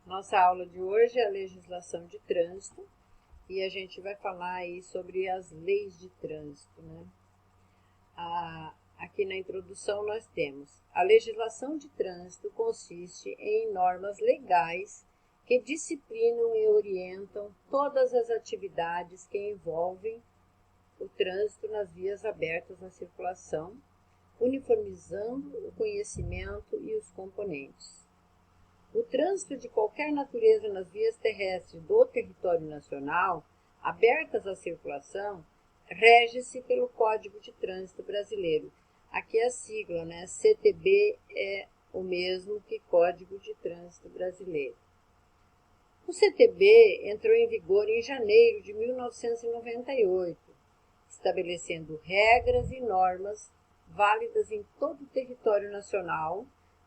Nossa aula de hoje é a legislação de trânsito e a gente vai falar aí sobre as leis de trânsito, né? Aqui na introdução nós temos: a legislação de trânsito consiste em normas legais que disciplinam e orientam todas as atividades que envolvem o trânsito nas vias abertas à circulação, uniformizando o conhecimento e os componentes. O trânsito de qualquer natureza nas vias terrestres do território nacional, abertas à circulação, rege-se pelo Código de Trânsito Brasileiro. Aqui a sigla, né? CTB é o mesmo que Código de Trânsito Brasileiro. O CTB entrou em vigor em janeiro de 1998, estabelecendo regras e normas válidas em todo o território nacional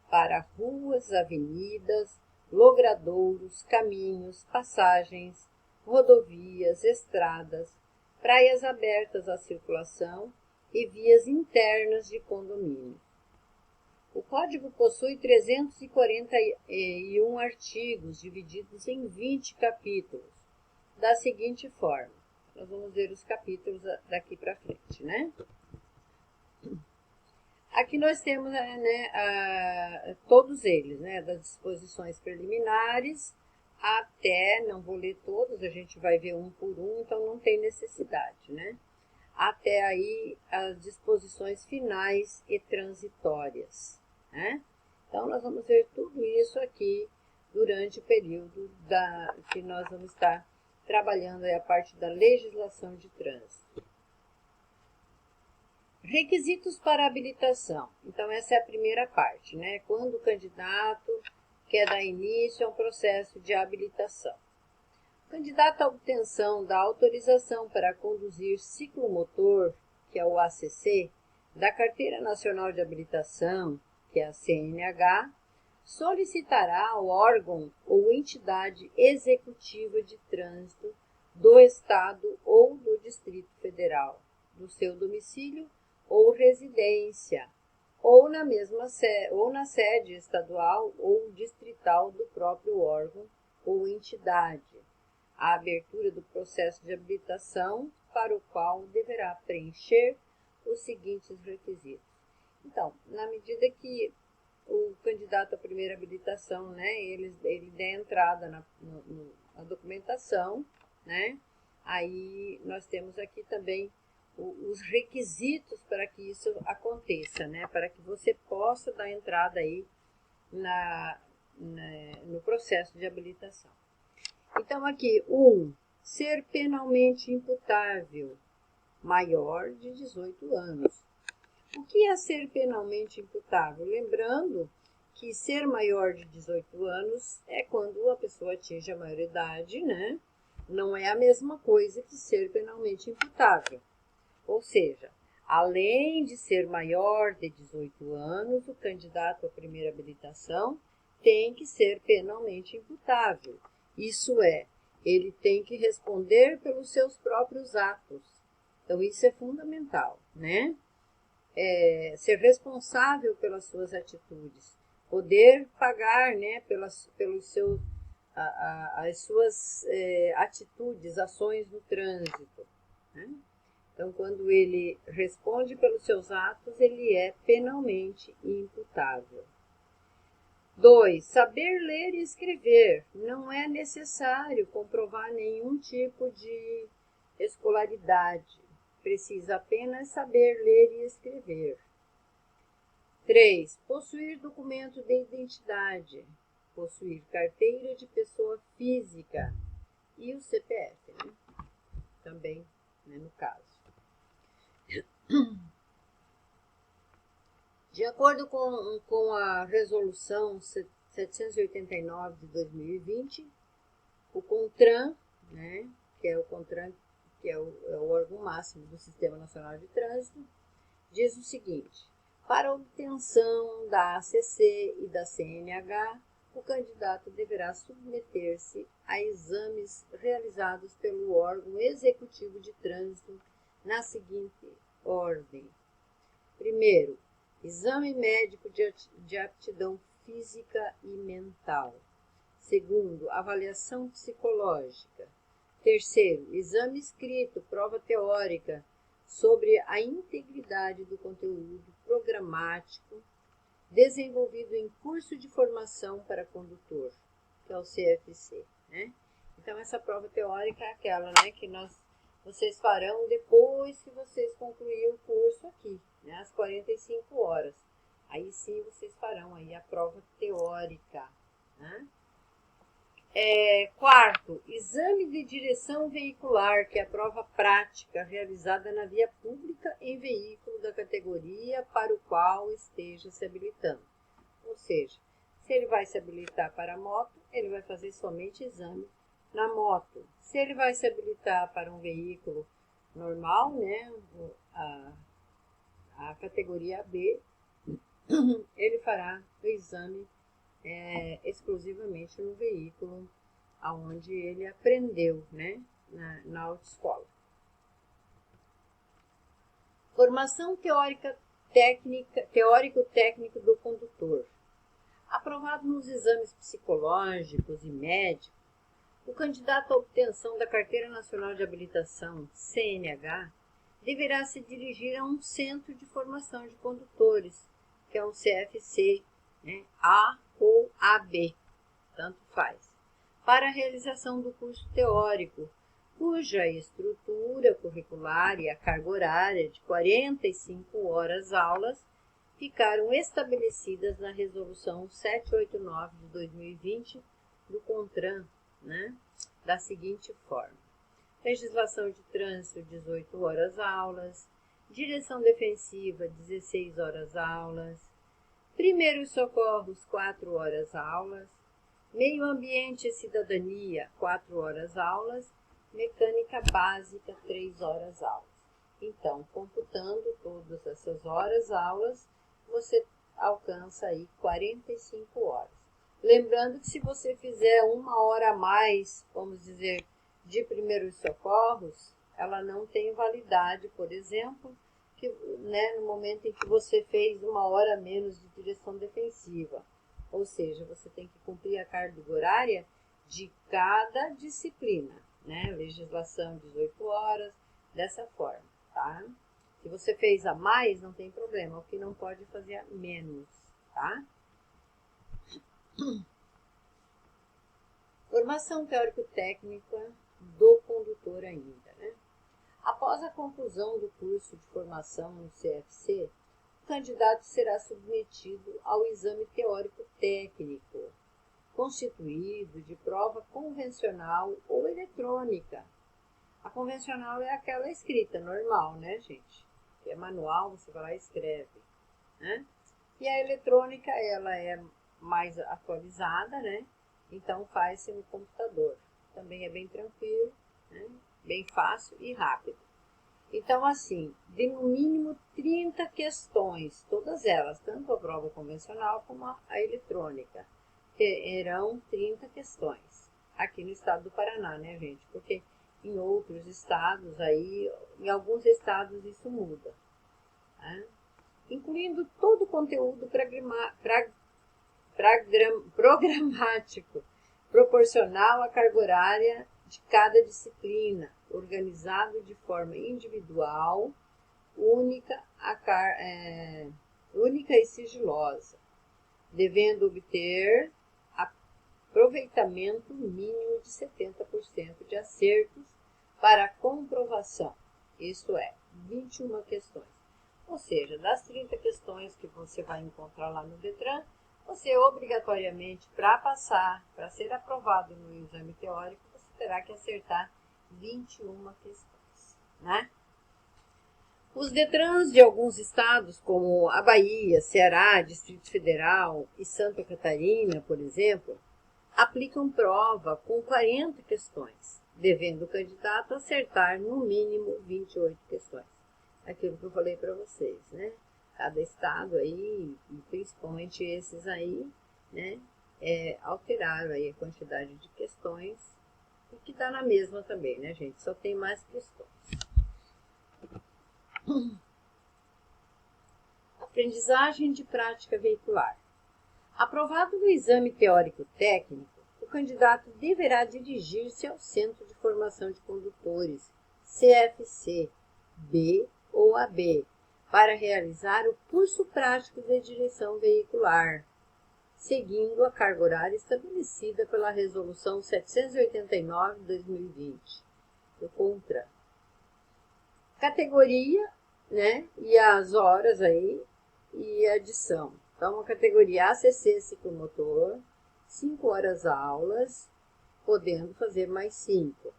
para ruas, avenidas, logradouros, caminhos, passagens, rodovias, estradas, praias abertas à circulação e vias internas de condomínio. O Código possui 341 artigos, divididos em 20 capítulos, da seguinte forma. Nós vamos ver os capítulos daqui para frente, né? Aqui nós temos todos eles, né, das disposições preliminares até, não vou ler todos, a gente vai ver um por um, então não tem necessidade, né? Até aí as disposições finais e transitórias, né? Então nós vamos ver tudo isso aqui durante o período que nós vamos estar trabalhando aí a parte da legislação de trânsito. Requisitos para habilitação. Então, essa é a primeira parte, né? Quando o candidato quer dar início a um processo de habilitação. O candidato à obtenção da autorização para conduzir ciclomotor, que é o ACC, da Carteira Nacional de Habilitação, que é a CNH, solicitará ao órgão ou entidade executiva de trânsito do Estado ou do Distrito Federal, do seu domicílio ou residência, ou na sede estadual ou distrital do próprio órgão ou entidade, a abertura do processo de habilitação, para o qual deverá preencher os seguintes requisitos. Então, na medida que o candidato à primeira habilitação, né, ele der entrada na documentação, né, aí nós temos aqui também os requisitos para que isso aconteça, né? Para que você possa dar entrada aí no processo de habilitação. Então, aqui, ser penalmente imputável, maior de 18 anos. O que é ser penalmente imputável? Lembrando que ser maior de 18 anos é quando a pessoa atinge a maioridade, né? Não é a mesma coisa que ser penalmente imputável. Ou seja, além de ser maior de 18 anos, o candidato à primeira habilitação tem que ser penalmente imputável. Isso é, ele tem que responder pelos seus próprios atos. Então, isso é fundamental, né? Ser responsável pelas suas atitudes, poder pagar, né, as suas atitudes, ações no trânsito, né? Então, quando ele responde pelos seus atos, ele é penalmente imputável. 2. Saber ler e escrever. Não é necessário comprovar nenhum tipo de escolaridade. Precisa apenas saber ler e escrever. 3. Possuir documento de identidade. Possuir carteira de pessoa física. E o CPF, né? Também, né, no caso. De acordo com a Resolução 789 de 2020, o CONTRAN, né, que é o CONTRAN, que é o órgão máximo do Sistema Nacional de Trânsito, diz o seguinte: para a obtenção da ACC e da CNH, o candidato deverá submeter-se a exames realizados pelo órgão executivo de trânsito na seguinte ordem. Primeiro, exame médico de aptidão física e mental. Segundo, avaliação psicológica. Terceiro, exame escrito, prova teórica sobre a integridade do conteúdo programático desenvolvido em curso de formação para condutor, que é o CFC, né? Então, essa prova teórica é aquela, né, que vocês farão depois que vocês concluírem o curso aqui, né, às 45 horas. Aí sim vocês farão aí a prova teórica, né? Quarto, exame de direção veicular, que é a prova prática realizada na via pública em veículo da categoria para o qual esteja se habilitando. Ou seja, se ele vai se habilitar para a moto, ele vai fazer somente exame na moto. Se ele vai se habilitar para um veículo normal, né, a categoria B, ele fará o exame exclusivamente no veículo aonde ele aprendeu, né, na autoescola. Formação teórico-técnico do condutor. Aprovado nos exames psicológicos e médicos, o candidato à obtenção da Carteira Nacional de Habilitação, CNH, deverá se dirigir a um centro de formação de condutores, que é um CFC, né, A ou AB, tanto faz, para a realização do curso teórico, cuja estrutura curricular e a carga horária de 45 horas aulas ficaram estabelecidas na Resolução 789 de 2020 do CONTRAN, né, da seguinte forma: legislação de trânsito, 18 horas aulas, direção defensiva, 16 horas aulas, primeiros socorros, 4 horas aulas, meio ambiente e cidadania, 4 horas aulas, mecânica básica, 3 horas aulas. Então, computando todas essas horas aulas, você alcança aí 45 horas. Lembrando que se você fizer 1 hora a mais, vamos dizer, de primeiros socorros, ela não tem validade, por exemplo, que, né, no momento em que você fez 1 hora a menos de direção defensiva. Ou seja, você tem que cumprir a carga horária de cada disciplina, né? Legislação 18 horas, dessa forma, tá? Se você fez a mais, não tem problema, o que não pode fazer a menos, tá? Formação teórico-técnica do condutor ainda, né? Após a conclusão do curso de formação no CFC, o candidato será submetido ao exame teórico-técnico, constituído de prova convencional ou eletrônica. A convencional é aquela escrita, normal, né, gente? Que é manual, você vai lá e escreve, né? E a eletrônica, ela é mais atualizada, né? Então, faz-se no computador. Também é bem tranquilo, né? Bem fácil e rápido. Então, assim, de no mínimo 30 questões, todas elas, tanto a prova convencional como a eletrônica, terão 30 questões. Aqui no estado do Paraná, né, gente? Porque em outros estados aí, em alguns estados isso muda, né? Incluindo todo o conteúdo programático, proporcional à carga horária de cada disciplina, organizado de forma individual, única e sigilosa, devendo obter aproveitamento mínimo de 70% de acertos para comprovação, isto é, 21 questões. Ou seja, das 30 questões que você vai encontrar lá no Detran, você obrigatoriamente, para passar, para ser aprovado no exame teórico, você terá que acertar 21 questões, né? Os Detrans de alguns estados, como a Bahia, Ceará, Distrito Federal e Santa Catarina, por exemplo, aplicam prova com 40 questões, devendo o candidato acertar no mínimo 28 questões. Aquilo que eu falei para vocês, né? Cada estado aí, e principalmente esses aí, né, alteraram aí a quantidade de questões, o que dá na mesma também, né, gente? Só tem mais questões. Aprendizagem de prática veicular. Aprovado no exame teórico-técnico, o candidato deverá dirigir-se ao Centro de Formação de Condutores, CFC, B ou AB, para realizar o curso prático de direção veicular, seguindo a carga horária estabelecida pela Resolução 789 de 2020, do CONTRAN. Categoria, né, e as horas aí, e adição. Então, a categoria ACC ciclomotor, 5 horas aulas, podendo fazer mais 5.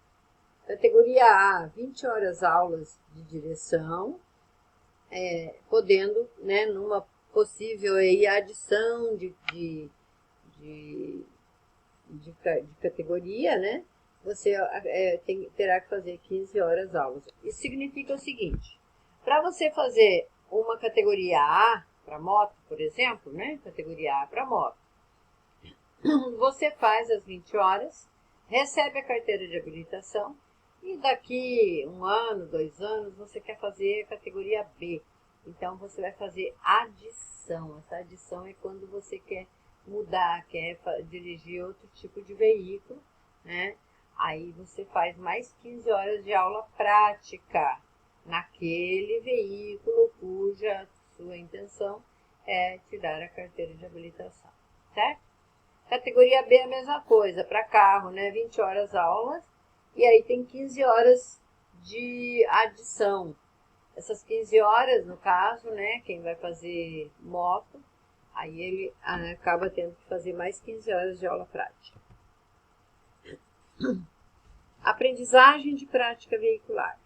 Categoria A, 20 horas aulas de direção, podendo, né, numa possível aí adição de categoria, né, você terá que fazer 15 horas aulas. Isso significa o seguinte: para você fazer uma categoria A para moto, por exemplo, né, categoria A para moto, você faz as 20 horas, recebe a carteira de habilitação e daqui 1 ano, 2 anos, você quer fazer a categoria B. Então, você vai fazer adição. Essa adição é quando você quer mudar, quer dirigir outro tipo de veículo, né? Aí você faz mais 15 horas de aula prática naquele veículo cuja sua intenção é tirar a carteira de habilitação, certo? Categoria B é a mesma coisa, para carro, né? 20 horas aulas, e aí tem 15 horas de adição. Essas 15 horas, no caso, né? Quem vai fazer moto, aí ele acaba tendo que fazer mais 15 horas de aula prática. Aprendizagem de prática veicular.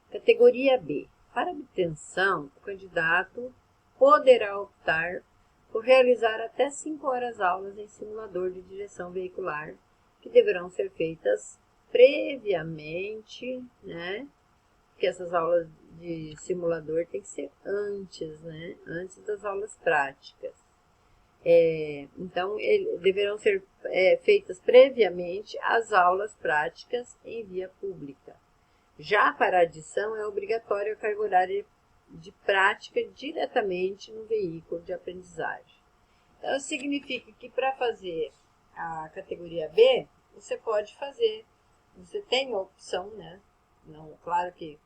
Categoria B. Para obtenção, o candidato poderá optar por realizar até 5 horas aulas em simulador de direção veicular, que deverão ser feitas previamente, né? Porque essas aulas de simulador tem que ser antes, né? Antes das aulas práticas. Então, deverão ser feitas previamente as aulas práticas em via pública. Já para a adição, é obrigatório a carga horária de prática diretamente no veículo de aprendizagem. Então, significa que para fazer a categoria B, você pode fazer, você tem a opção, né? Não, claro que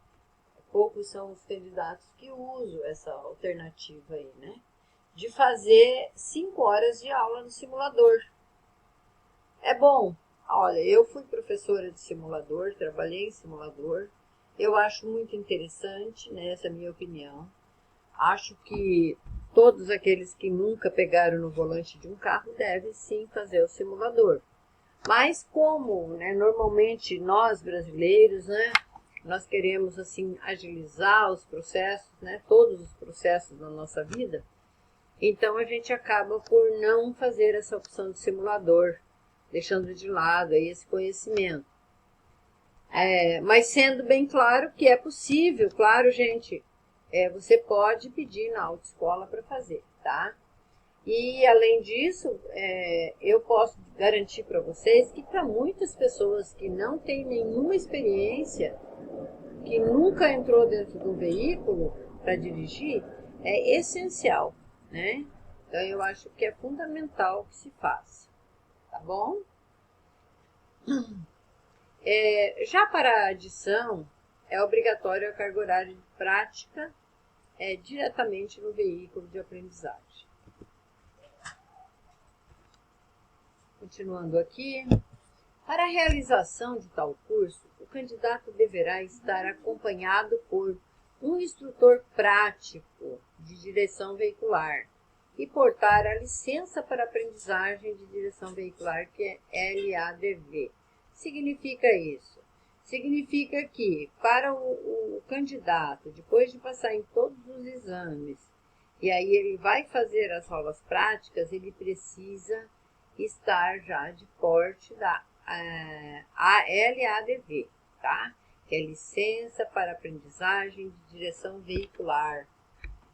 poucos são os candidatos que usam essa alternativa aí, né? De fazer 5 horas de aula no simulador. É bom. Olha, eu fui professora de simulador, trabalhei em simulador. Eu acho muito interessante, né, essa é a minha opinião. Acho que todos aqueles que nunca pegaram no volante de um carro devem sim fazer o simulador. Mas como, né, normalmente nós brasileiros, né, nós queremos assim agilizar os processos, né, todos os processos da nossa vida, então a gente acaba por não fazer essa opção de simulador, deixando de lado aí esse conhecimento. Mas sendo bem claro que é possível, claro, gente, você pode pedir na autoescola para fazer, tá? E além disso, eu posso garantir para vocês que para muitas pessoas que não têm nenhuma experiência, que nunca entrou dentro do veículo para dirigir, é essencial, né? Então eu acho que é fundamental que se faça, tá bom? Já para a adição, é obrigatório a carga horária de prática diretamente no veículo de aprendizagem. Continuando aqui, para a realização de tal curso, o candidato deverá estar acompanhado por um instrutor prático de direção veicular e portar a licença para aprendizagem de direção veicular, que é LADV. Significa isso? Significa que para o candidato, depois de passar em todos os exames, e aí ele vai fazer as aulas práticas, ele precisa estar já de porte da LADV, tá? Que é licença para aprendizagem de direção veicular,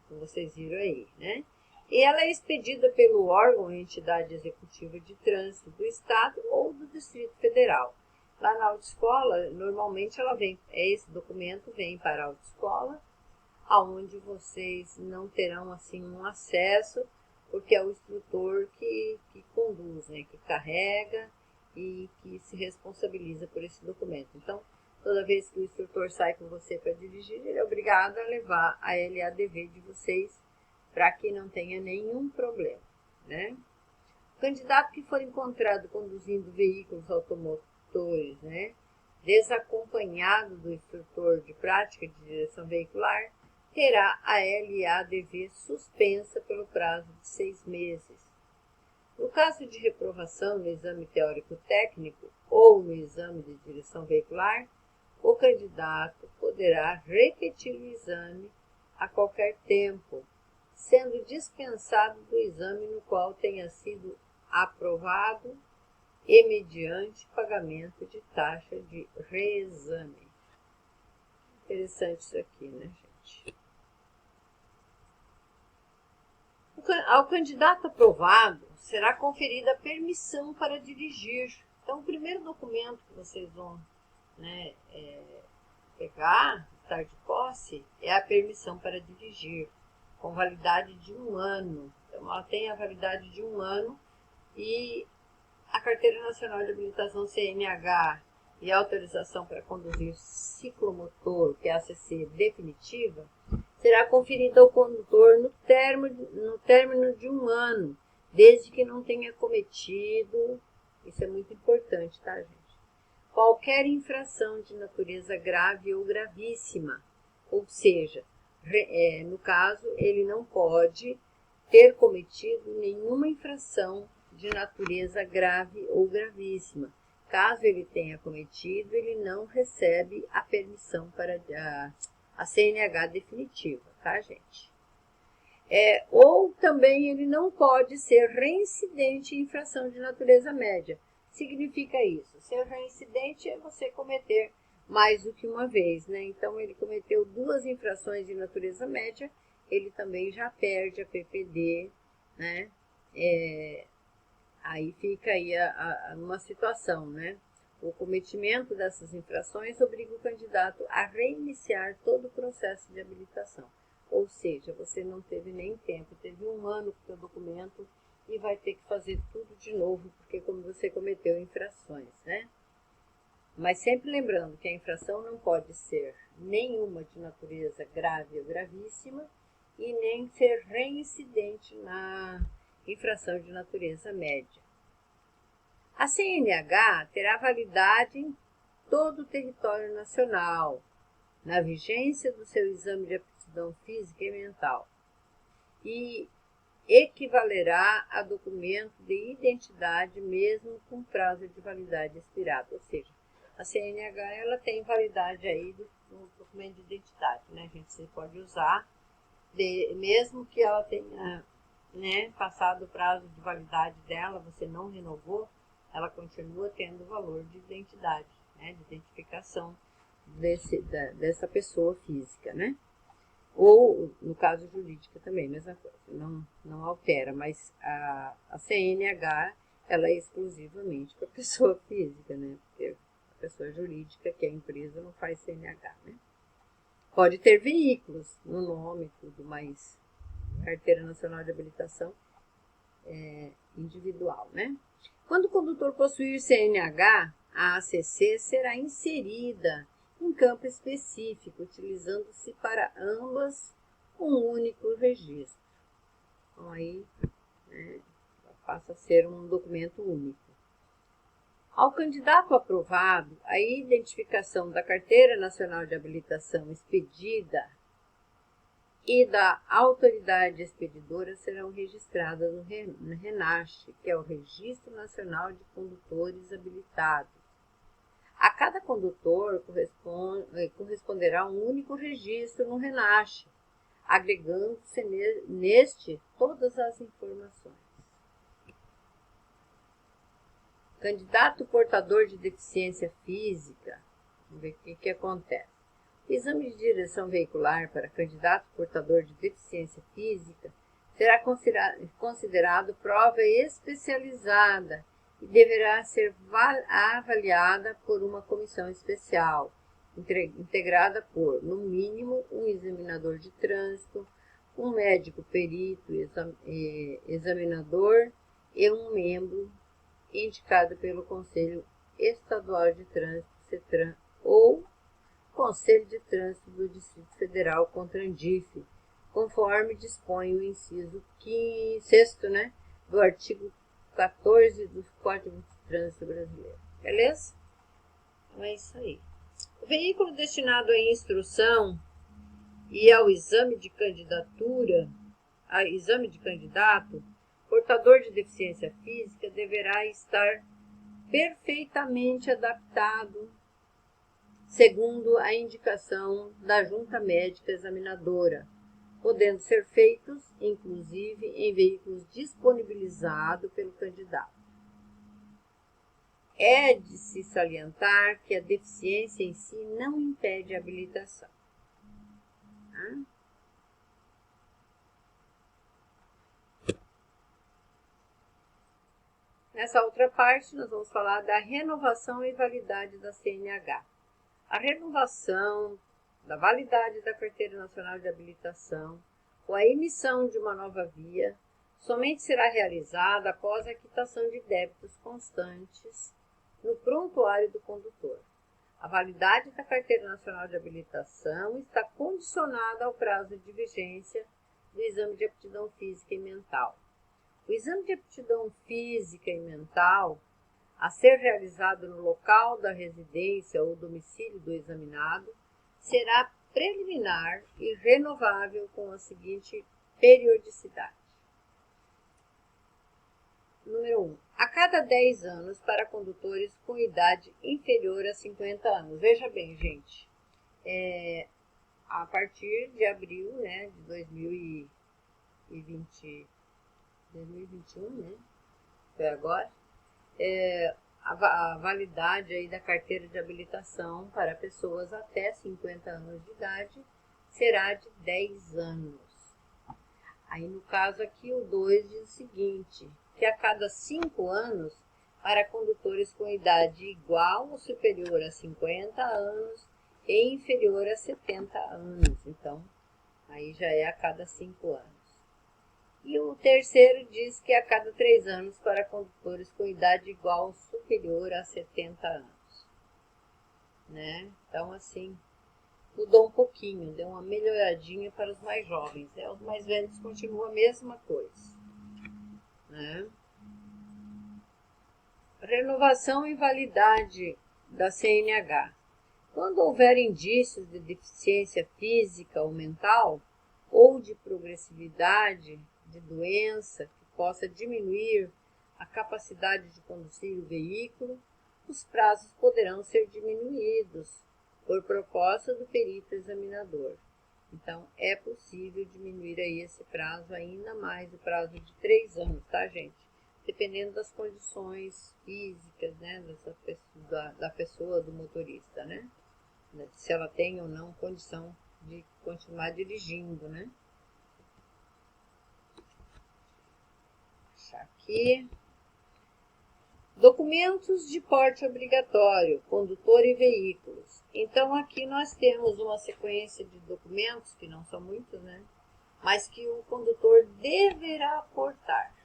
como vocês viram aí, né? E ela é expedida pelo órgão ou entidade executiva de trânsito do Estado ou do Distrito Federal. Lá na autoescola, normalmente esse documento vem para a autoescola, aonde vocês não terão assim um acesso, porque é o instrutor que conduz, né, que carrega e que se responsabiliza por esse documento. Então, toda vez que o instrutor sai com você para dirigir, ele é obrigado a levar a LADV de vocês para que não tenha nenhum problema, né? O candidato que for encontrado conduzindo veículos automotores, né, desacompanhado do instrutor de prática de direção veicular, terá a LADV suspensa pelo prazo de 6 meses. No caso de reprovação no exame teórico-técnico ou no exame de direção veicular, o candidato poderá repetir o exame a qualquer tempo, sendo dispensado do exame no qual tenha sido aprovado e mediante pagamento de taxa de reexame. Interessante isso aqui, né, gente? Ao candidato aprovado, será conferida a permissão para dirigir. Então, o primeiro documento que vocês vão, né, pegar, estar de posse, é a permissão para dirigir, com validade de 1 ano. Então, ela tem a validade de 1 ano e a Carteira Nacional de Habilitação CNH e a autorização para conduzir ciclomotor, que é a ACC definitiva, será conferida ao condutor no término de 1 ano, desde que não tenha cometido, isso é muito importante, tá, gente? Qualquer infração de natureza grave ou gravíssima, ou seja, no caso, ele não pode ter cometido nenhuma infração de natureza grave ou gravíssima. Caso ele tenha cometido, ele não recebe a permissão para a CNH definitiva, tá, gente? Ou também ele não pode ser reincidente em infração de natureza média. Significa isso, ser reincidente é você cometer mais do que uma vez, né? Então, ele cometeu 2 infrações de natureza média, ele também já perde a PPD, né? Aí fica aí uma situação, né? O cometimento dessas infrações obriga o candidato a reiniciar todo o processo de habilitação. Ou seja, você não teve nem tempo, teve 1 ano com o seu documento e vai ter que fazer tudo de novo, porque como você cometeu infrações, né? Mas sempre lembrando que a infração não pode ser nenhuma de natureza grave ou gravíssima e nem ser reincidente na infração de natureza média. A CNH terá validade em todo o território nacional, na vigência do seu exame de aptidão física e mental, e equivalerá a documento de identidade mesmo com prazo de validade expirado, ou seja, a CNH ela tem validade aí do documento de identidade, né, gente? Você pode usar, mesmo que ela tenha, né, passado o prazo de validade dela, você não renovou, ela continua tendo o valor de identidade, né, de identificação dessa pessoa física, né? Ou, no caso jurídica também, mesma coisa, não altera, mas a CNH, ela é exclusivamente para a pessoa física, né? Porque a pessoa jurídica, que é a empresa, não faz CNH, né? Pode ter veículos no nome e tudo, mas Carteira Nacional de Habilitação é individual, né? Quando o condutor possuir CNH, a ACC será inserida em campo específico, utilizando-se para ambas um único registro. Então, aí, né, passa a ser um documento único. Ao candidato aprovado, a identificação da Carteira Nacional de Habilitação expedida e da autoridade expedidora serão registradas no RENASH, que é o Registro Nacional de Condutores Habilitados. A cada condutor corresponderá um único registro no RENASH, agregando-se neste todas as informações. Candidato portador de deficiência física, vamos ver o que acontece. O exame de direção veicular para candidato portador de deficiência física será considerado prova especializada e deverá ser avaliada por uma comissão especial, integrada por, no mínimo, um examinador de trânsito, um médico perito examinador e um membro indicada pelo Conselho Estadual de Trânsito, CETRAN, ou Conselho de Trânsito do Distrito Federal, CONTRANDIF, conforme dispõe o inciso 6º, né, do artigo 14 do Código de Trânsito Brasileiro. Beleza? Então é isso aí. O veículo destinado à instrução e ao exame de candidato, portador de deficiência física deverá estar perfeitamente adaptado segundo a indicação da junta médica examinadora, podendo ser feitos, inclusive, em veículos disponibilizados pelo candidato. É de se salientar que a deficiência em si não impede a habilitação. Nessa outra parte, nós vamos falar da renovação e validade da CNH. A renovação da validade da Carteira Nacional de Habilitação ou a emissão de uma nova via somente será realizada após a quitação de débitos constantes no prontuário do condutor. A validade da Carteira Nacional de Habilitação está condicionada ao prazo de vigência do exame de aptidão física e mental. O exame de aptidão física e mental, a ser realizado no local da residência ou domicílio do examinado, será preliminar e renovável com a seguinte periodicidade. Número 1. A cada 10 anos para condutores com idade inferior a 50 anos. Veja bem, gente, a partir de abril, né, de 2021, né, foi agora, a validade aí da carteira de habilitação para pessoas até 50 anos de idade será de 10 anos. Aí, no caso aqui, o 2 diz o seguinte, que a cada 5 anos, para condutores com idade igual ou superior a 50 anos e inferior a 70 anos. Então, aí já é a cada 5 anos. E o terceiro diz que a cada 3 anos para condutores com idade igual ou superior a 70 anos. Né? Então, assim, mudou um pouquinho, deu uma melhoradinha para os mais jovens. Os mais velhos continuam a mesma coisa. Né? Renovação e validade da CNH. Quando houver indícios de deficiência física ou mental, ou de progressividade de doença que possa diminuir a capacidade de conduzir o veículo, os prazos poderão ser diminuídos por proposta do perito examinador. Então, é possível diminuir aí esse prazo ainda mais, o prazo de 3 anos, tá, gente? Dependendo das condições físicas, né, da pessoa, do motorista, né? Se ela tem ou não condição de continuar dirigindo, né? Aqui. Documentos de porte obrigatório, condutor e veículos. Então, aqui nós temos uma sequência de documentos, que não são muitos, né? Mas que o condutor deverá portar.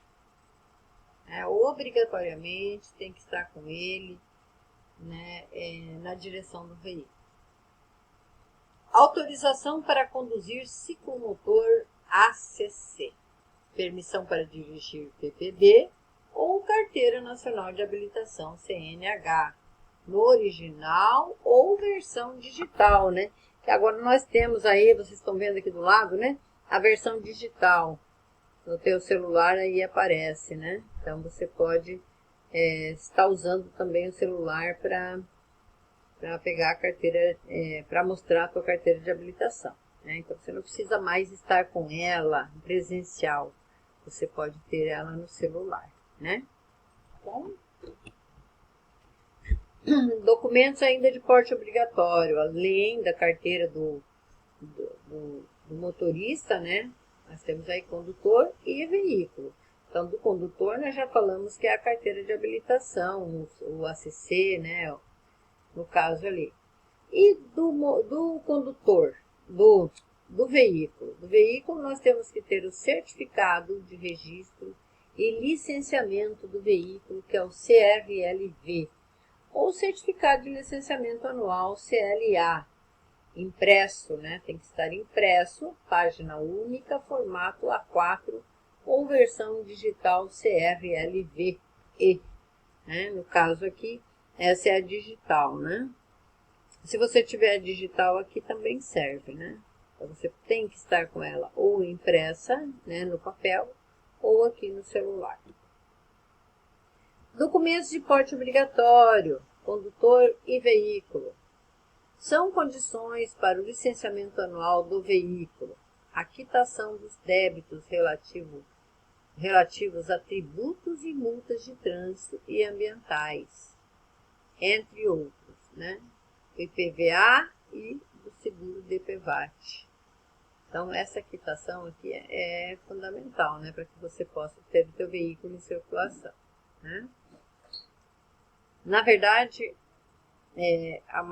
Obrigatoriamente tem que estar com ele, né, na direção do veículo. Autorização para conduzir ciclomotor ACC. Permissão para dirigir PPB ou Carteira Nacional de Habilitação, CNH, no original ou versão digital, né? Que agora nós temos aí, vocês estão vendo aqui do lado, né? A versão digital. No teu celular aí aparece, né? Então, você pode estar usando também o celular para pegar a carteira, para mostrar a tua carteira de habilitação, né? Então, você não precisa mais estar com ela presencial. Você pode ter ela no celular, né? Bom, documentos ainda de porte obrigatório, além da carteira do motorista, né? Nós temos aí condutor e veículo. Então, do condutor, nós já falamos que é a carteira de habilitação, o ACC, né? No caso ali. E do condutor, do veículo. Do veículo, nós temos que ter o certificado de registro e licenciamento do veículo, que é o CRLV, ou Certificado de Licenciamento Anual, CLA, impresso, né? Tem que estar impresso, página única, formato A4 ou versão digital CRLV, né? No caso aqui, essa é a digital, né? Se você tiver a digital aqui também serve, né? Então, você tem que estar com ela ou impressa, né, no papel, ou aqui no celular. Documentos de porte obrigatório, condutor e veículo. São condições para o licenciamento anual do veículo, a quitação dos débitos relativos a tributos e multas de trânsito e ambientais, entre outros, né? O IPVA e do seguro DPVAT. Então, essa quitação aqui é fundamental, né? Para que você possa ter o seu veículo em circulação, né? Na verdade, a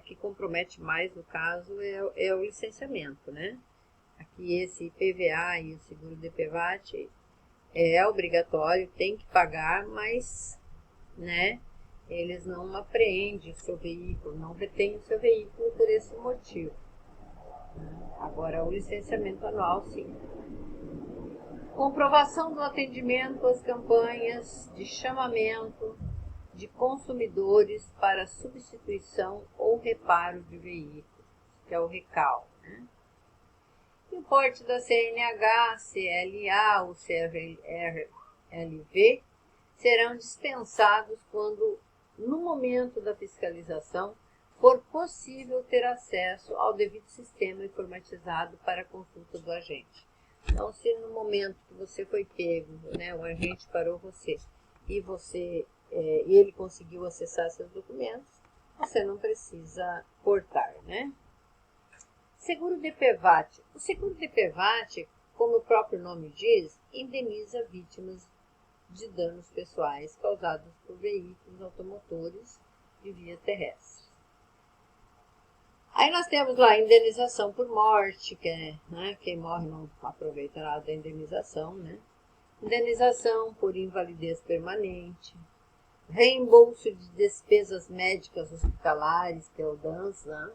que compromete mais, no caso, é o licenciamento, né? Aqui esse IPVA e o seguro DPVAT é obrigatório, tem que pagar, mas, né, eles não apreendem o seu veículo, não retêm o seu veículo por esse motivo. Agora, o licenciamento anual, sim. Comprovação do atendimento às campanhas de chamamento de consumidores para substituição ou reparo de veículos, que é o RECAL, né? E o porte da CNH, CLA ou CRLV serão dispensados quando, no momento da fiscalização, for possível ter acesso ao devido sistema informatizado para a consulta do agente. Então, se no momento que você foi pego, né, o agente parou você e ele conseguiu acessar seus documentos, você não precisa portar, né? Seguro DPVAT. O seguro DPVAT, como o próprio nome diz, indeniza vítimas de danos pessoais causados por veículos automotores de via terrestre. Aí nós temos lá a indenização por morte, que é, né, quem morre não aproveita nada da indenização, né? Indenização por invalidez permanente, reembolso de despesas médicas hospitalares, que é o DANS, né?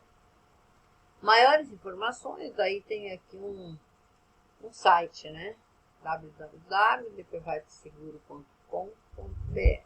Maiores informações, aí tem aqui um site, né? www.dpvatseguro.com.br.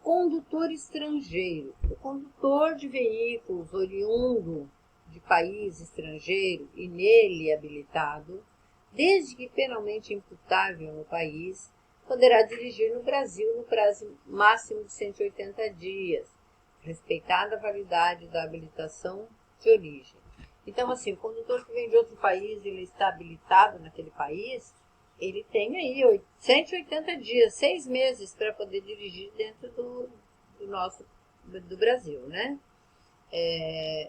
Condutor estrangeiro. O condutor de veículos oriundo de país estrangeiro e nele habilitado, desde que penalmente imputável no país, poderá dirigir no Brasil no prazo máximo de 180 dias, respeitada a validade da habilitação de origem. Então, assim, o condutor que vem de outro país e ele está habilitado naquele país, ele tem aí 180 dias, 6 meses para poder dirigir dentro do Brasil, né?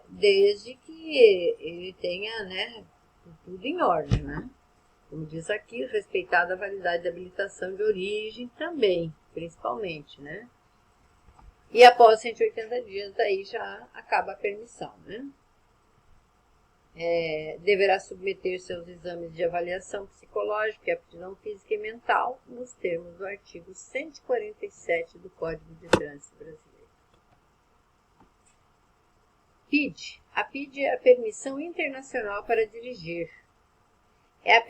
Desde que ele tenha, né, tudo em ordem, né? Como diz aqui, respeitada a validade da habilitação de origem também, principalmente, né? E após 180 dias, daí já acaba a permissão, né? Deverá submeter seus exames de avaliação psicológica e aptidão física e mental nos termos do artigo 147 do Código de Trânsito Brasileiro. PID. A PID é a Permissão Internacional para Dirigir. É a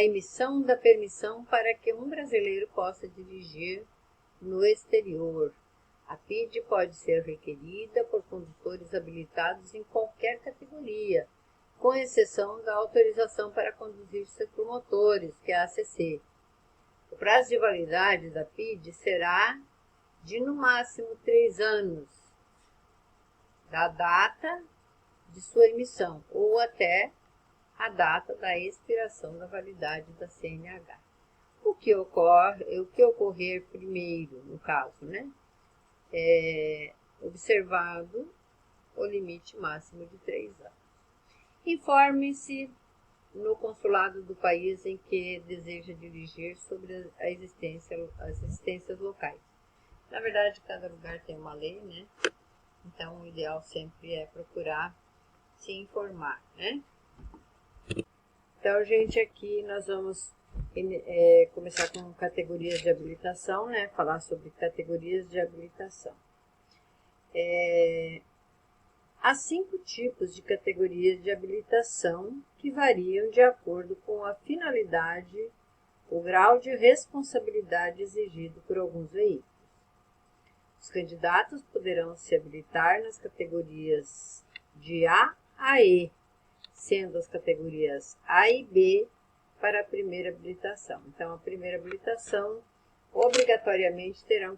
emissão da permissão para que um brasileiro possa dirigir no exterior. A PID pode ser requerida por condutores habilitados em qualquer categoria, com exceção da autorização para conduzir ciclomotores, que é a ACC. O prazo de validade da PID será de no máximo 3 anos da data de sua emissão ou até a data da expiração da validade da CNH. O que ocorrer primeiro, no caso, né? Observado o limite máximo de 3 anos. Informe-se no consulado do país em que deseja dirigir sobre as existências locais. Na verdade, cada lugar tem uma lei, né? Então, o ideal sempre é procurar se informar, né? Então, gente, aqui nós vamos começar com categorias de habilitação, né? Falar sobre categorias de habilitação. Há 5 tipos de categorias de habilitação que variam de acordo com a finalidade, o grau de responsabilidade exigido por alguns veículos. Os candidatos poderão se habilitar nas categorias de A a E, sendo as categorias A e B para a primeira habilitação. Então, a primeira habilitação obrigatoriamente terá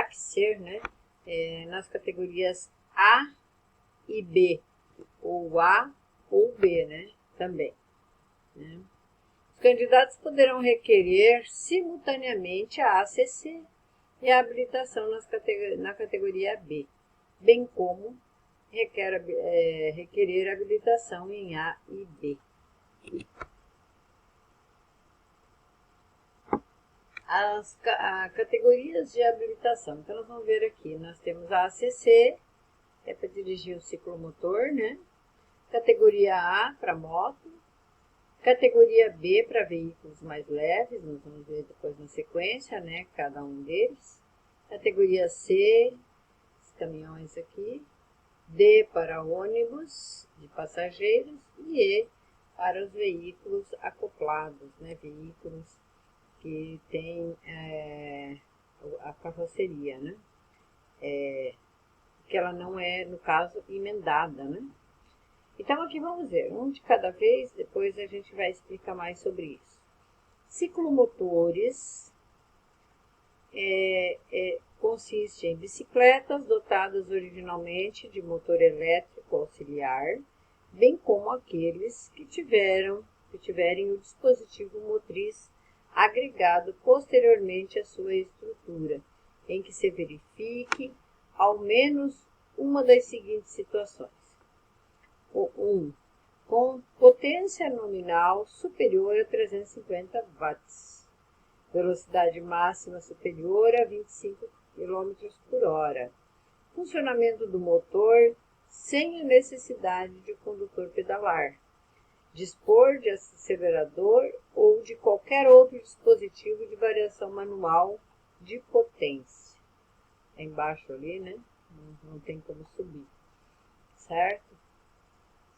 que ser, né, nas categorias A e B, ou A ou B, né, também. Né? Os candidatos poderão requerer simultaneamente a ACC e a habilitação na categoria B, bem como requerer habilitação em A e B. As categorias de habilitação. Então, nós vamos ver aqui. Nós temos a ACC, é para dirigir o ciclomotor, né? Categoria A para moto. Categoria B para veículos mais leves, nós vamos ver depois na sequência, né? Cada um deles. Categoria C, os caminhões aqui. D para ônibus de passageiros e E para os veículos acoplados, né? Veículos que tem a carroceria, né? Que ela não é, no caso, emendada, né? Então, aqui vamos ver, um de cada vez, depois a gente vai explicar mais sobre isso. Ciclomotores consiste em bicicletas dotadas originalmente de motor elétrico auxiliar, bem como aqueles que tiverem o dispositivo motriz agregado posteriormente à sua estrutura, em que se verifique ao menos uma das seguintes situações. 1. Com potência nominal superior a 350 watts, velocidade máxima superior a 25 km por hora, funcionamento do motor sem a necessidade de o condutor pedalar, dispor de acelerador ou de qualquer outro dispositivo de variação manual de potência. É embaixo ali, né? Não tem como subir, certo?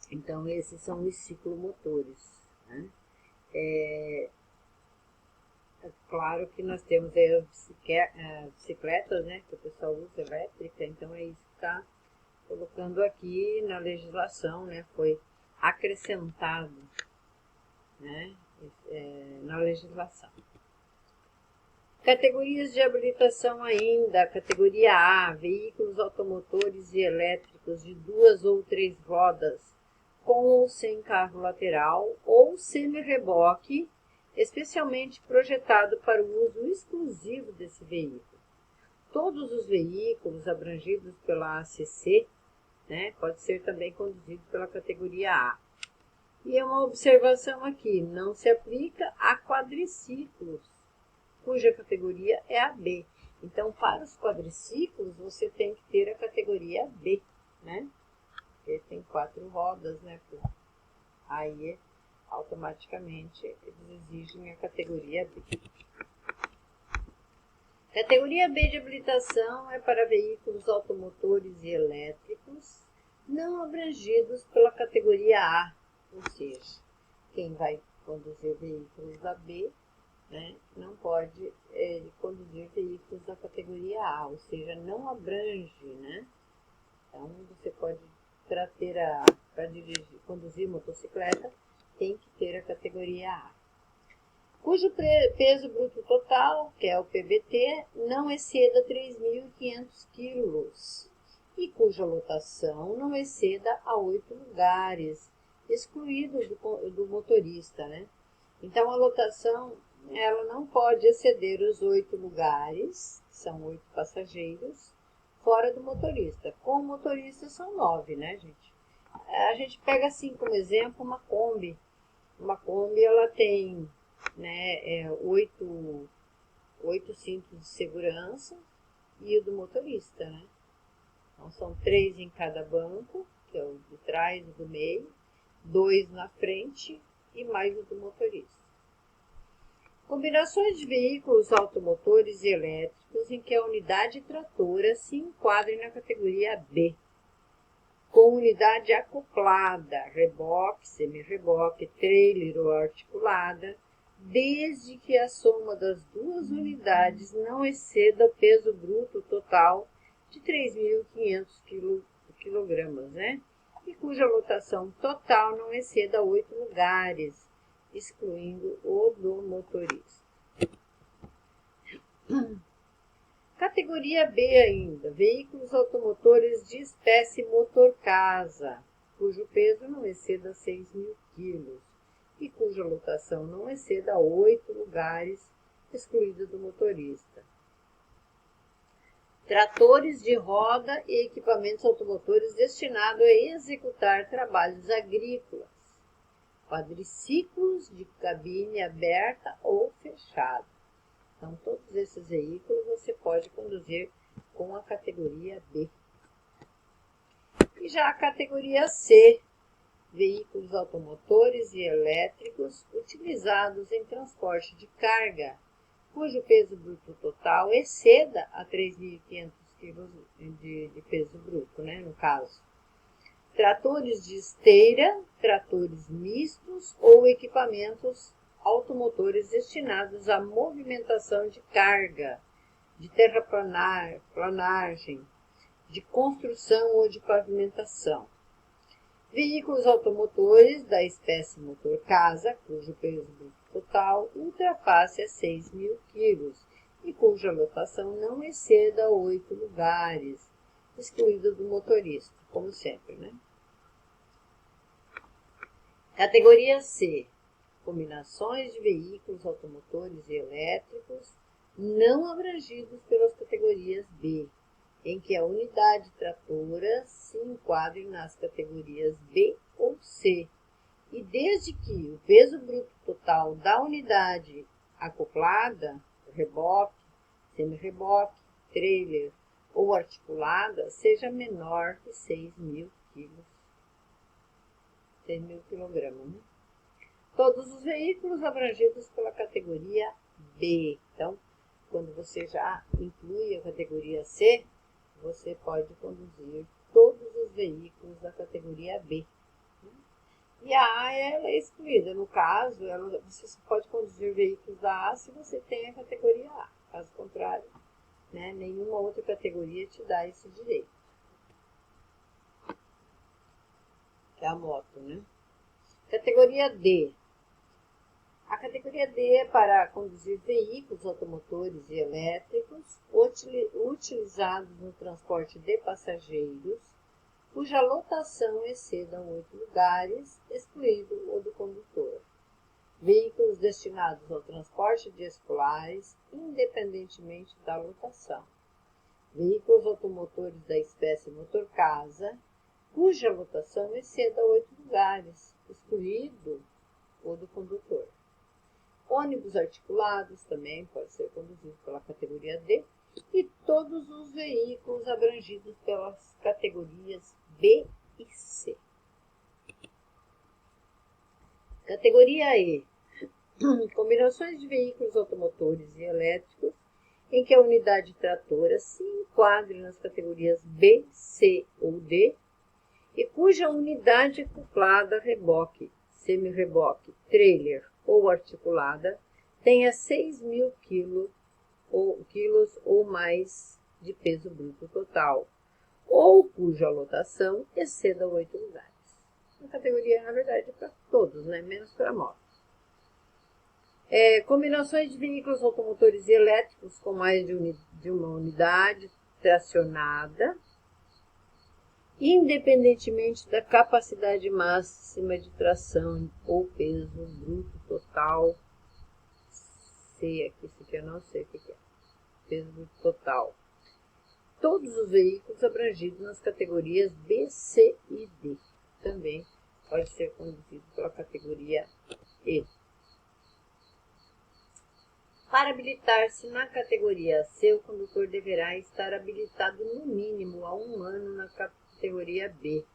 Então, esses são os ciclomotores, né? É claro que nós temos aí as bicicletas, né? Que o pessoal usa elétrica, então é isso que está colocando aqui na legislação, né? Foi acrescentado, né? Na legislação. Categorias de habilitação ainda. Categoria A, veículos automotores e elétricos de 2 ou 3 rodas, com ou sem carro lateral ou semi-reboque, especialmente projetado para o uso exclusivo desse veículo. Todos os veículos abrangidos pela ACC, né, pode ser também conduzido pela categoria A. E é uma observação aqui, não se aplica a quadriciclos, cuja categoria é a B. Então, para os quadriciclos, você tem que ter a categoria B, né? Porque tem 4 rodas, né? Aí, automaticamente, eles exigem a categoria B. Categoria B de habilitação é para veículos automotores e elétricos não abrangidos pela categoria A, ou seja, quem vai conduzir veículos da B, né, não pode conduzir veículos da categoria A, ou seja, não abrange, né? Então, você pode, para conduzir motocicleta, tem que ter a categoria A. Cujo peso bruto total, que é o PBT, não exceda 3.500 kg e cuja lotação não exceda a 8 lugares, excluído do motorista, né? Então, a lotação ela não pode exceder os 8 lugares, que são 8 passageiros, fora do motorista. Com o motorista são 9, né, gente? A gente pega assim como exemplo uma Kombi. Uma Kombi ela tem, né, 8 cintos de segurança e o do motorista, né? Então, são 3 em cada banco, que é o de trás e do meio, 2 na frente e mais o do motorista. Combinações de veículos automotores e elétricos em que a unidade tratora se enquadre na categoria B, com unidade acoplada, reboque, semi-reboque, trailer ou articulada, desde que a soma das duas unidades não exceda o peso bruto total de 3.500 kg, né? E cuja lotação total não exceda 8 lugares, excluindo o do motorista. Categoria B ainda, veículos automotores de espécie motor-casa, cujo peso não exceda 6.000 kg e cuja lotação não exceda 8 lugares, excluído do motorista. Tratores de roda e equipamentos automotores destinados a executar trabalhos agrícolas. Quadriciclos de cabine aberta ou fechada. Então, todos esses veículos você pode conduzir com a categoria B. E já a categoria C, veículos automotores e elétricos utilizados em transporte de carga, cujo peso bruto total exceda a 3.500 kg de peso bruto, né, no caso. Tratores de esteira, tratores mistos ou equipamentos automotores destinados à movimentação de carga, de terraplanagem, de construção ou de pavimentação. Veículos automotores da espécie motor-casa, cujo peso bruto total ultrapasse a 6.000 kg e cuja lotação não exceda 8 lugares, excluído do motorista, como sempre, né? Categoria C. Combinações de veículos automotores e elétricos não abrangidos pelas categorias B, em que a unidade tratora se enquadre nas categorias B ou C, e desde que o peso bruto total da unidade acoplada, reboque, semi-reboque, trailer ou articulada seja menor que 6.000 kg. 6.000 kg, né? Todos os veículos abrangidos pela categoria B. Então, quando você já inclui a categoria C, você pode conduzir todos os veículos da categoria B. E a A ela é excluída. No caso, você só pode conduzir veículos da A se você tem a categoria A. Caso contrário, né, nenhuma outra categoria te dá esse direito. Que é a moto, né? Categoria D. A categoria D é para conduzir veículos automotores e elétricos utilizados no transporte de passageiros, cuja lotação exceda 8 lugares, excluído o do condutor. Veículos destinados ao transporte de escolares, independentemente da lotação. Veículos automotores da espécie motor-casa, cuja lotação exceda 8 lugares, excluído o do condutor. Ônibus articulados também pode ser conduzido pela categoria D, e todos os veículos abrangidos pelas categorias B e C. Categoria E. Combinações de veículos automotores e elétricos em que a unidade tratora se enquadre nas categorias B, C ou D e cuja unidade acoplada, reboque, semi-reboque, trailer ou articulada tenha 6.000 kg ou mais de peso bruto total, ou cuja lotação exceda 8 lugares. A categoria, na verdade, é para todos, né? Menos para motos. Combinações de veículos automotores e elétricos com mais de uma unidade tracionada, independentemente da capacidade máxima de tração ou peso bruto total. Esse aqui eu não sei o que é. Peso bruto total. Todos os veículos abrangidos nas categorias B, C e D. Também pode ser conduzido pela categoria E. Para habilitar-se na categoria C, o condutor deverá estar habilitado no mínimo há 1 ano na categoria B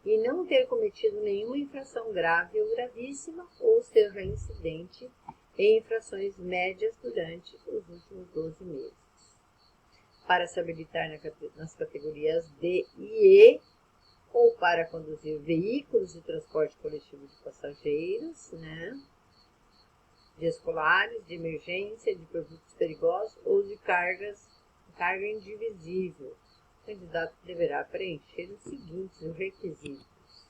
e não ter cometido nenhuma infração grave ou gravíssima, ou ser reincidente em infrações médias durante os últimos 12 meses. Para se habilitar nas categorias D e E, ou para conduzir veículos de transporte coletivo de passageiros, de escolares, de emergência, de produtos perigosos ou de carga indivisível. O candidato deverá preencher os seguintes requisitos.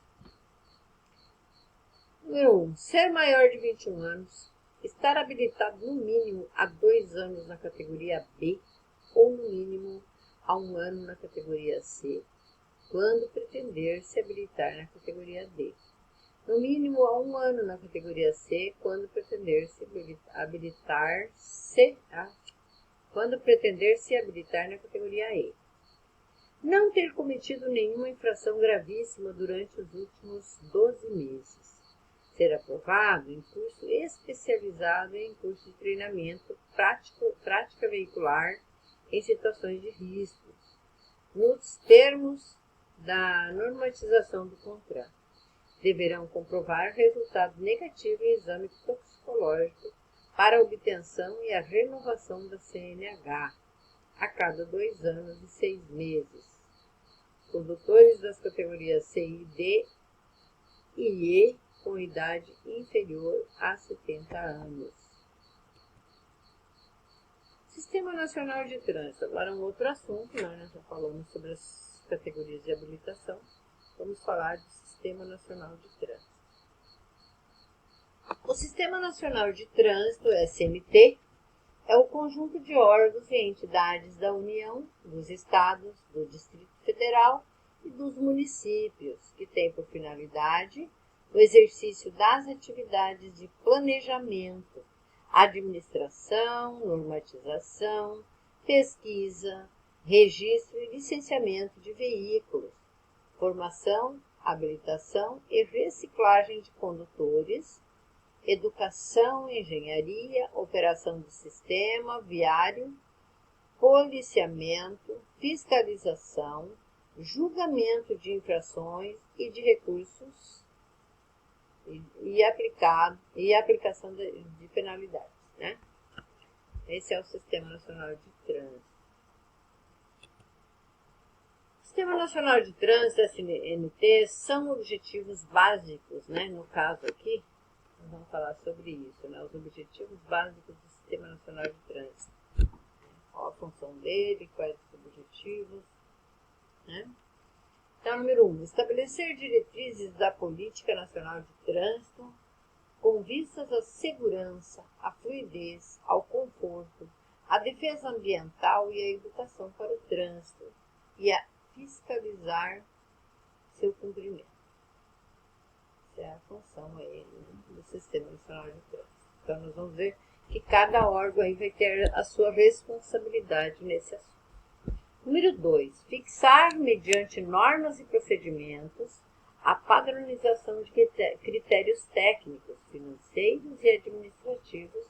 Número 1. Ser maior de 21 anos, estar habilitado no mínimo há 2 anos na categoria B ou no mínimo há 1 ano na categoria C, quando pretender se habilitar na categoria D. No mínimo há 1 ano na categoria C, quando pretender se habilitar na categoria E. Não ter cometido nenhuma infração gravíssima durante os últimos 12 meses. Ser aprovado em curso especializado em curso de treinamento prática veicular em situações de risco, nos termos da normatização do contrato. Deverão comprovar resultado negativo em exame toxicológico para obtenção e a renovação da CNH a cada 2 anos e 6 meses. Condutores das categorias C e D e E com idade inferior a 70 anos. Sistema Nacional de Trânsito. Agora um outro assunto, nós já falamos sobre as categorias de habilitação. Vamos falar do Sistema Nacional de Trânsito. O Sistema Nacional de Trânsito, SNT, é o conjunto de órgãos e entidades da União, dos Estados, do Distrito Federal e dos municípios, que tem por finalidade o exercício das atividades de planejamento, administração, normatização, pesquisa, registro e licenciamento de veículos, formação, habilitação e reciclagem de condutores, educação, engenharia, operação do sistema viário, policiamento, fiscalização, julgamento de infrações e de recursos e aplicação de penalidades. Esse é o Sistema Nacional de Trânsito. O Sistema Nacional de Trânsito, SNT, são objetivos básicos, no caso aqui, nós vamos falar sobre isso, os objetivos básicos do Sistema Nacional de Trânsito. Qual a função dele, quais os objetivos, Então, número 1, estabelecer diretrizes da Política Nacional de Trânsito com vistas à segurança, à fluidez, ao conforto, à defesa ambiental e à educação para o trânsito e a fiscalizar seu cumprimento. Essa é a função aí, do Sistema Nacional de Trânsito. Então, nós vamos ver que cada órgão aí vai ter a sua responsabilidade nesse assunto. Número 2, fixar, mediante normas e procedimentos, a padronização de critérios técnicos, financeiros e administrativos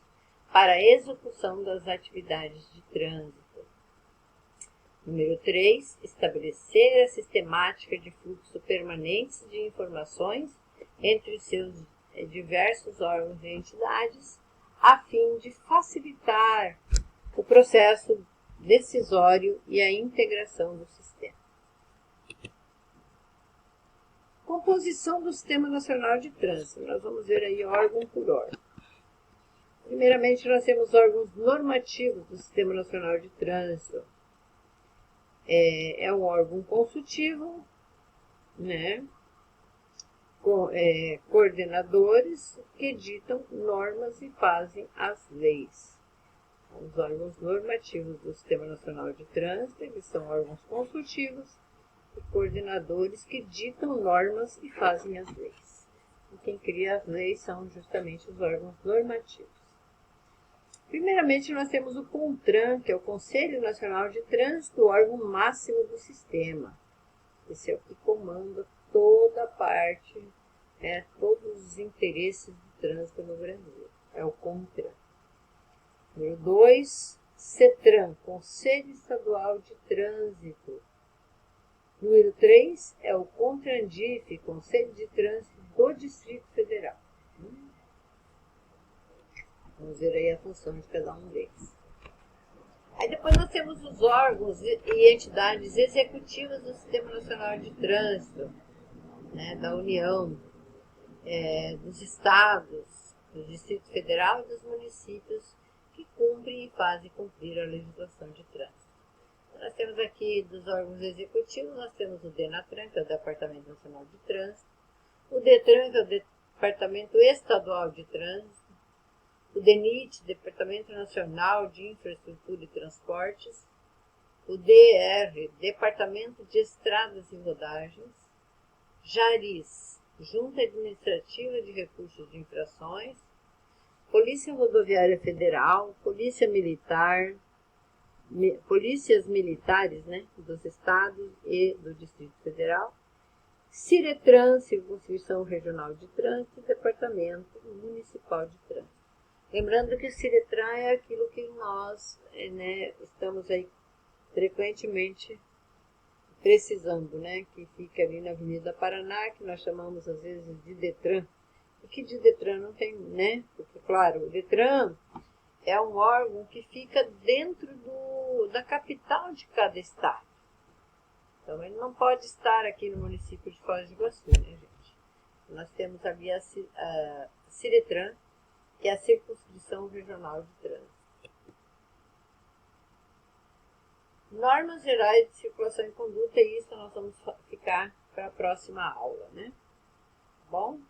para a execução das atividades de trânsito. Número 3, estabelecer a sistemática de fluxo permanente de informações entre os seus diversos órgãos e entidades, a fim de facilitar o processo decisório e a integração do sistema. Composição do Sistema Nacional de Trânsito. Nós vamos ver aí órgão por órgão. Primeiramente, nós temos órgãos normativos do Sistema Nacional de Trânsito. É um órgão consultivo, coordenadores que editam normas e fazem as leis. Os órgãos normativos do Sistema Nacional de Trânsito, eles são órgãos consultivos e coordenadores que ditam normas e fazem as leis. E quem cria as leis são justamente os órgãos normativos. Primeiramente, nós temos o CONTRAN, que é o Conselho Nacional de Trânsito, o órgão máximo do sistema. Esse é o que comanda toda a parte, todos os interesses do trânsito no Brasil. É o CONTRAN. Número 2, CETRAN, Conselho Estadual de Trânsito. Número 3 é o CONTRANDIF, Conselho de Trânsito do Distrito Federal. Vamos ver aí a função de cada um deles. Aí depois nós temos os órgãos e entidades executivas do Sistema Nacional de Trânsito, né, da União, dos estados, do Distrito Federal e dos municípios que cumprem e fazem cumprir a legislação de trânsito. Nós temos aqui dos órgãos executivos, nós temos o DENATRAN, que é o Departamento Nacional de Trânsito, o DETRAN, que é o Departamento Estadual de Trânsito, o DENIT, Departamento Nacional de Infraestrutura e Transportes, o DR, Departamento de Estradas e Rodagens, JARIS, Junta Administrativa de Recursos de Infrações, Polícia Rodoviária Federal, Polícia Militar, polícias militares, né, dos estados e do Distrito Federal, CIRETRAN, Circunscrição Regional de Trânsito, e Departamento Municipal de Trânsito. Lembrando que o CIRETRAN é aquilo que nós, né, estamos aí frequentemente precisando, né, que fica ali na Avenida Paraná, que nós chamamos às vezes de DETRAN, e que de DETRAN não tem, né, porque claro, o DETRAN é um órgão que fica dentro da capital de cada estado. Então, ele não pode estar aqui no município de Foz do Iguaçu, né, gente? Nós temos ali a CIRETRAN, que é a Circunscrição Regional de Trânsito. Normas gerais de circulação e conduta, e isso nós vamos ficar para a próxima aula, né? Bom?